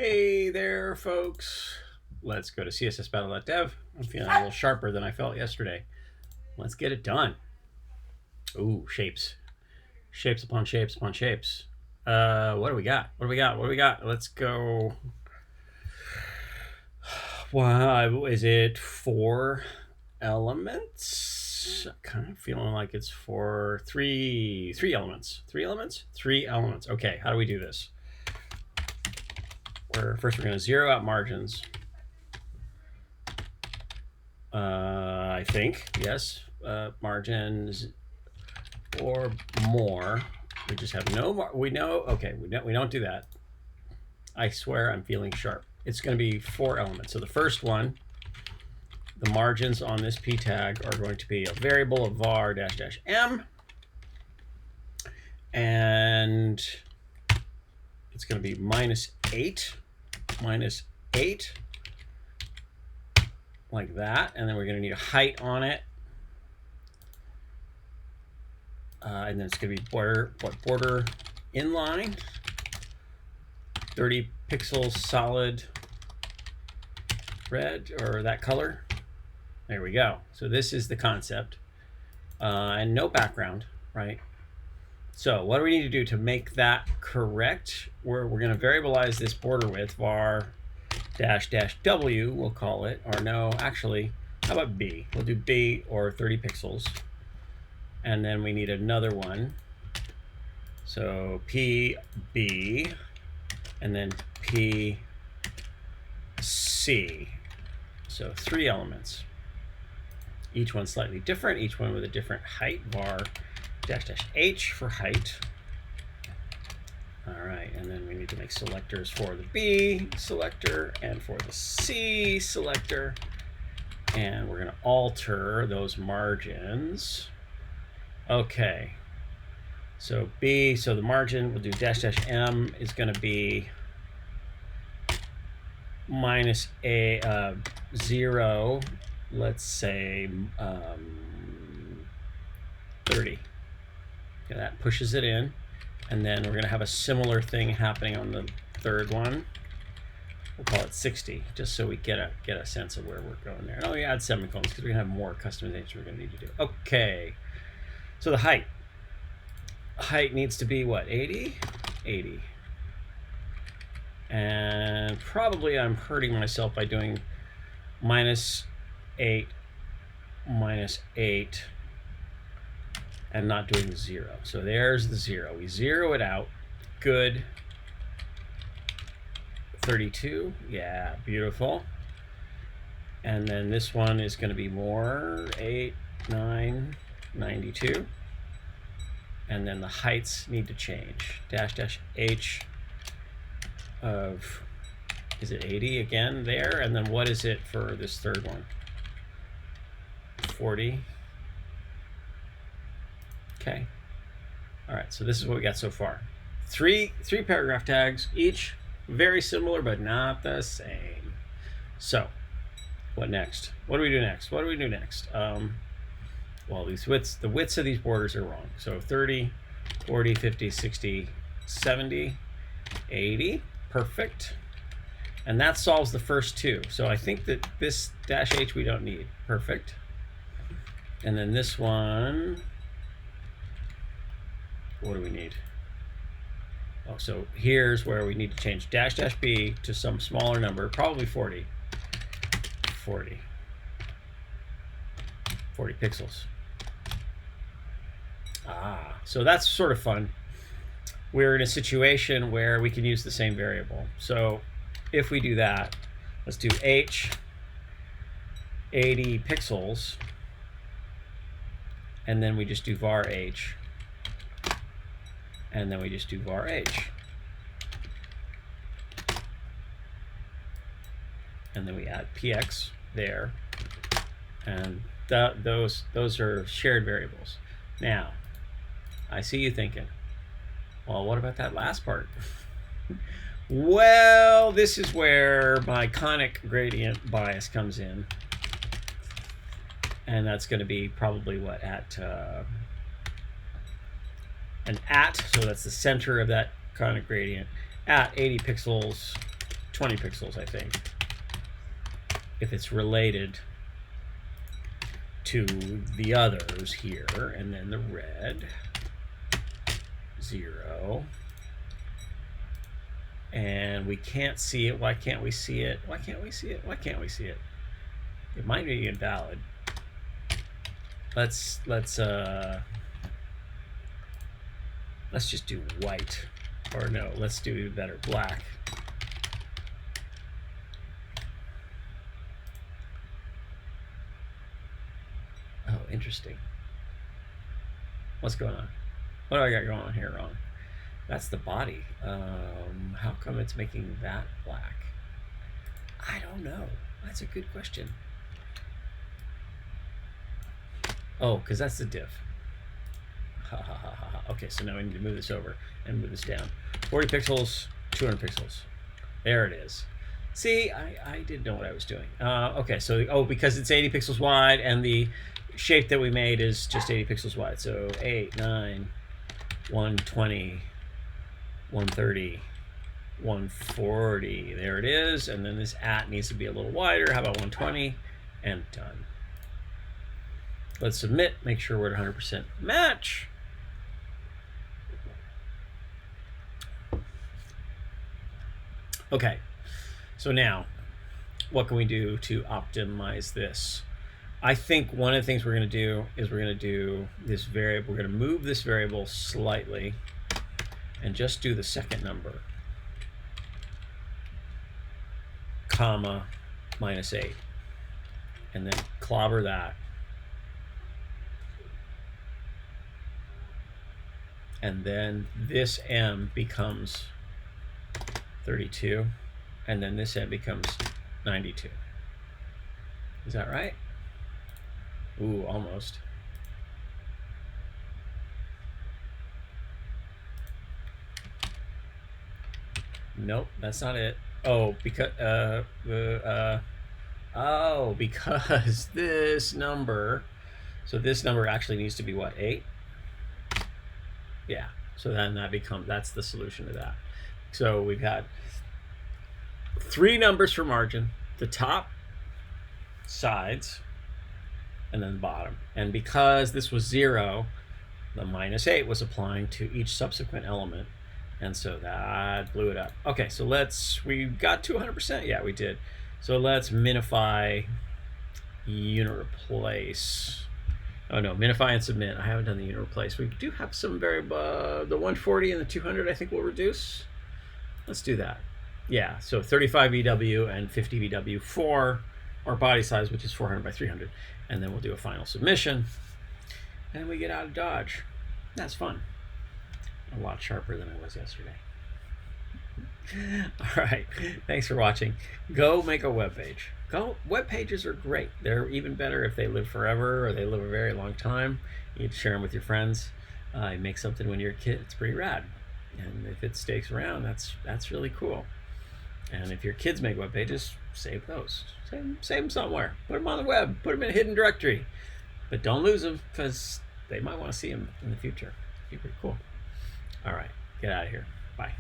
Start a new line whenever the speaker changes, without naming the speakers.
Hey there, folks. Let's go to CSSBattle.dev. I'm feeling a little sharper than I felt yesterday. Let's get it done. Ooh, shapes. Shapes upon shapes upon shapes. What do we got? What do we got? What do we got? Let's go. Wow, is it 4 elements? Kind of feeling like it's for three elements. 3 elements? 3 elements. Okay, how do we do this? First we're going to zero out margins. I think, yes, margins or more. We just have no, we know, okay, we don't do that. I swear I'm feeling sharp. It's going to be 4 elements. So the first one, the margins on this p tag are going to be a variable of var -- m, and it's going to be -8, like that, and then we're going to need a height on it, and then it's going to be border inline, 30 pixels solid red, or that color. There we go. So this is the concept, and no background, right? So what do we need to do to make that correct? We're going to variabilize this border width, var --w, we'll call it, or no, actually, how about b? We'll do b, or 30 pixels. And then we need another one. So pb, and then pc. So 3 elements. Each one slightly different, each one with a different height, var --h for height. All right, and then we need to make selectors for the B selector and for the C selector. And we're going to alter those margins. Okay, so B, so the margin, we'll do --m is going to be -0, let's say 30. Okay, that pushes it in. And then we're going to have a similar thing happening on the third one. We'll call it 60, just so we get a sense of where we're going there. And we add semicolons because we're going to have more customization we're going to need to do. Okay, so the height. Height needs to be what, 80? 80. And probably I'm hurting myself by doing -8, -8. And not doing 0. So there's the 0. We zero it out. Good. 32. Yeah, beautiful. And then this one is going to be more 8, 9, 92. And then the heights need to change. --h of, is it 80 again there? And then what is it for this third one? 40. Okay. All right, so this is what we got so far. Three paragraph tags, each very similar but not the same. So what next? What do we do next? What do we do next? Well, the widths of these borders are wrong. So 30, 40, 50, 60, 70, 80. Perfect. And that solves the first 2. So I think that this -h we don't need. Perfect. And then this one, what do we need? Oh, so here's where we need to change --b to some smaller number, probably 40. 40 pixels. So that's sort of fun. We're in a situation where we can use the same variable. So if we do that, let's do h 80 pixels, and then we just do var h. And then we just do var h. And then we add px there. And those are shared variables. Now, I see you thinking, well, what about that last part? Well, this is where my conic gradient bias comes in. And that's going to be probably what, at so that's the center of that conic gradient, at 80 pixels 20 pixels, I think, if it's related to the others here. And then the red, 0. And we can't see it. Why can't we see it? Why can't we see it? Why can't we see it? It might be invalid. Let's just do white. Or no, let's do better, black. Oh, interesting. What's going on? What do I got going on here wrong? That's the body. How come it's making that black? I don't know. That's a good question. Oh, because that's the div. Ha ha ha ha ha. Okay, so now we need to move this over and move this down. 40 pixels, 200 pixels. There it is. See, I didn't know what I was doing. Okay, so, because it's 80 pixels wide and the shape that we made is just 80 pixels wide. So 8, 9, 120, 130, 140. There it is. And then this at needs to be a little wider. How about 120? And done. Let's submit. Make sure we're at 100% match. Okay. So now, what can we do to optimize this? I think one of the things we're going to do is we're going to do this variable. We're going to move this variable slightly and just do the second number, comma, -8. And then clobber that. And then this m becomes 32. And then this m becomes 92. Is that right? Ooh, almost. Nope, that's not it. Oh, because because this number, so this number actually needs to be what, 8? Yeah. So then that's the solution to that. So we've got 3 numbers for margin, the top, sides, and then the bottom. And because this was 0, the -8 was applying to each subsequent element. And so that blew it up. Okay, so we got to 100%. Yeah, we did. So let's minify, unit replace. Oh no, minify and submit. I haven't done the unit replace. We do have some variable, the 140 and the 200 I think will reduce. Let's do that. Yeah, so 35 VW and 50 VW for our body size, which is 400 by 300. And then we'll do a final submission. And we get out of Dodge. That's fun. A lot sharper than I was yesterday. All right, thanks for watching. Go make a web page. Web pages are great. They're even better if they live forever or they live a very long time. You can share them with your friends. You make something when you're a kid. It's pretty rad. And if it sticks around, that's really cool. And if your kids make web pages, save those. Save them somewhere. Put them on the web. Put them in a hidden directory. But don't lose them because they might want to see them in the future. It'd be pretty cool. All right, get out of here. Bye.